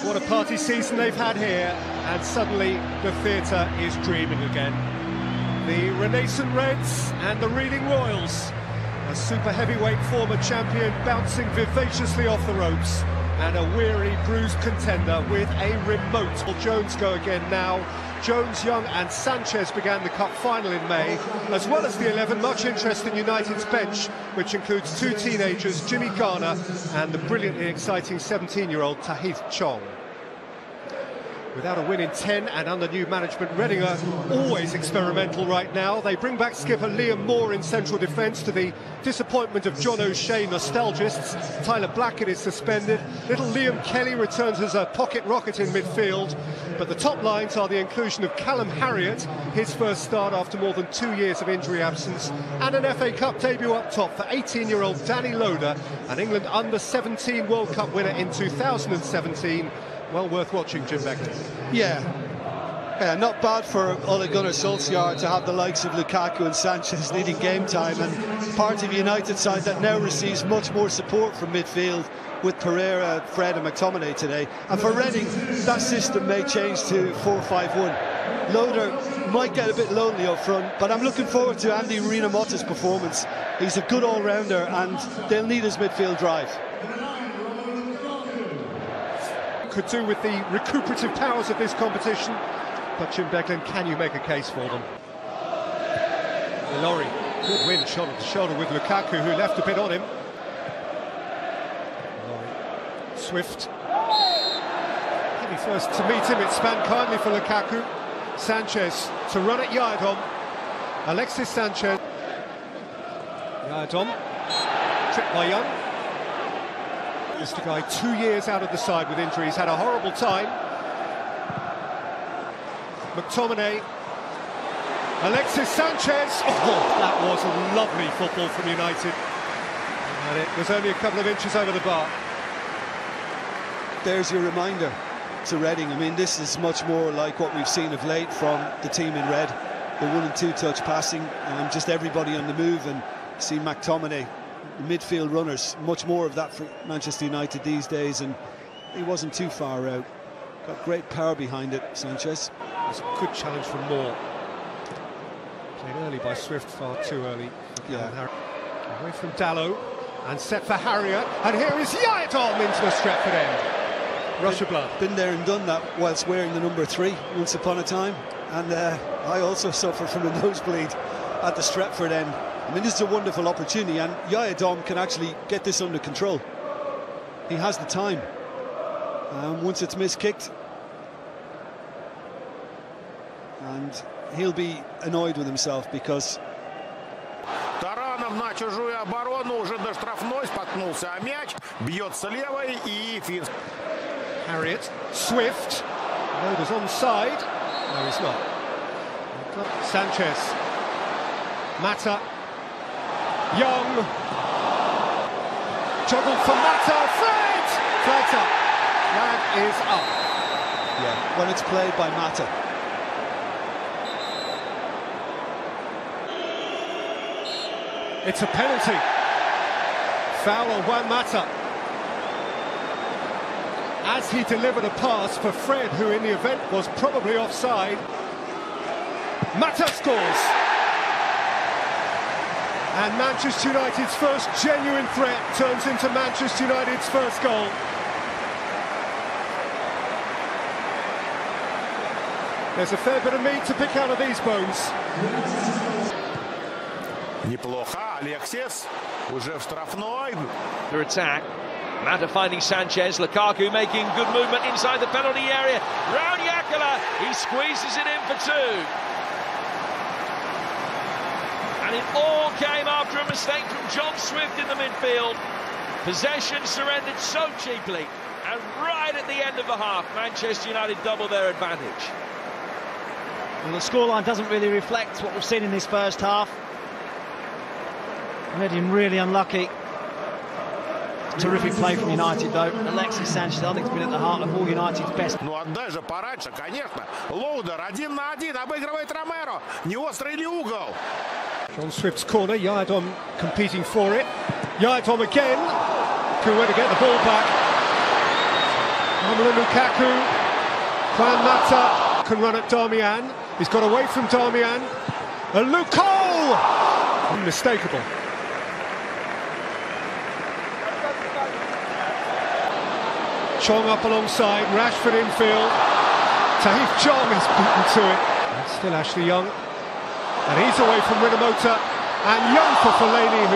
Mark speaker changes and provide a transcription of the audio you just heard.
Speaker 1: What a party season they've had here, and suddenly the theatre is dreaming again. The Renaissance Reds and the Reading Royals, a super heavyweight former champion bouncing vivaciously off the ropes, and a weary, bruised contender with a remote. Will Jones go again now? Jones, Young and Sanchez began the Cup final in May, as well as the 11. Much interest in United's bench, which includes two teenagers, Jimmy Garner and the brilliantly exciting 17-year-old Tahith Chong. Without a win in 10 and under new management, Reading are always experimental right now. They bring back skipper Liam Moore in central defence to the disappointment of John O'Shea nostalgists. Tyler Blackett is suspended. Little Liam Kelly returns as a pocket rocket in midfield. But the top lines are the inclusion of Callum Harriott, his first start after more than 2 years of injury absence, and an FA Cup debut up top for 18-year-old Danny Loader, an England under-17 World Cup winner in 2017. Well worth watching, Jim Begley.
Speaker 2: Yeah, not bad for Ole Gunnar Solskjaer to have the likes of Lukaku and Sanchez leading game time, and part of a United side that now receives much more support from midfield with Pereira, Fred and McTominay today. And for Reading, that system may change to 4-5-1. Loader might get a bit lonely up front, but I'm looking forward to Andy Rinamotta's performance. He's a good all-rounder and they'll need his midfield drive.
Speaker 1: Could do with the recuperative powers of this competition, but Jim Beglin, can you make a case for them? Laurie, good win, shoulder to shoulder with Lukaku, who left a bit on him. Laurie, Swift, heavy first to meet him, it spanned kindly for Lukaku. Sanchez to run at Readіng. Alexis Sanchez. Readіng, tripped by Young. Mr. Guy, 2 years out of the side with injuries, had a horrible time. McTominay, Alexis Sanchez. Oh, that was a lovely football from United, and it was only a couple of inches over the bar.
Speaker 2: There's your reminder to Reading. I mean, this is much more like what we've seen of late from the team in red. The 1- and 2-touch passing, and just everybody on the move, and see McTominay. Midfield runners, much more of that for Manchester United these days, and he wasn't too far out. Got great power behind it, Sanchez.
Speaker 1: It's a good challenge for Moore. Played early by Swift, far too early.
Speaker 2: Yeah.
Speaker 1: Away from Dallow, and set for Harriott, and here is Readіng into the Stretford end. Rush of blood.
Speaker 2: Been there and done that whilst wearing the number 3 once upon a time, and I also suffered from a nosebleed at the Stretford end. I mean, this is a wonderful opportunity, and Readіng can actually get this under control. He has the time. Once it's miskicked, and he'll be annoyed with himself because...
Speaker 3: Тараном на чужую оборону, уже до штрафной, споткнулся о мяч, бьется левой и Финс.
Speaker 1: Harriott, Swift, Loader's onside. No, he's not. Sanchez, Mata. Young, juggled for Mata, Fred! Flag's up. Flag is up.
Speaker 2: Yeah, when it's played by Mata.
Speaker 1: It's a penalty. Foul on Juan Mata. As he delivered a pass for Fred, who in the event was probably offside. Mata scores. And Manchester United's first genuine threat turns into Manchester United's first goal. There's a fair bit of meat to pick out of these bones.
Speaker 3: Неплохо, Alexis, уже в штрафной.
Speaker 4: The attack, Mata finding Sanchez, Lukaku making good movement inside the penalty area. Round Yakala, he squeezes it in for 2. And it all came after a mistake from John Swift in the midfield. Possession surrendered so cheaply, and right at the end of the half, Manchester United double their advantage.
Speaker 5: Well, the scoreline doesn't really reflect what we've seen in this first half. Reading really unlucky. Terrific play from United, though. Alexis Sanchez, I think, has been at the heart of all United's best.
Speaker 3: Ну отдай же пораньше, конечно. Лоудер 1 на 1, обыгрывает Ромеро. Не острый ли угол?
Speaker 1: John Swift's corner, Readіng competing for it. Readіng again. Good way to get the ball back. Romelu Lukaku. Juan Mata can run at Darmian. He's got away from Darmian. And Lukaku! Unmistakable. Chong up alongside, Rashford infield. Tahith Chong is beaten to it. And still Ashley Young. And he's away from Rinomota. And Young for Fellaini.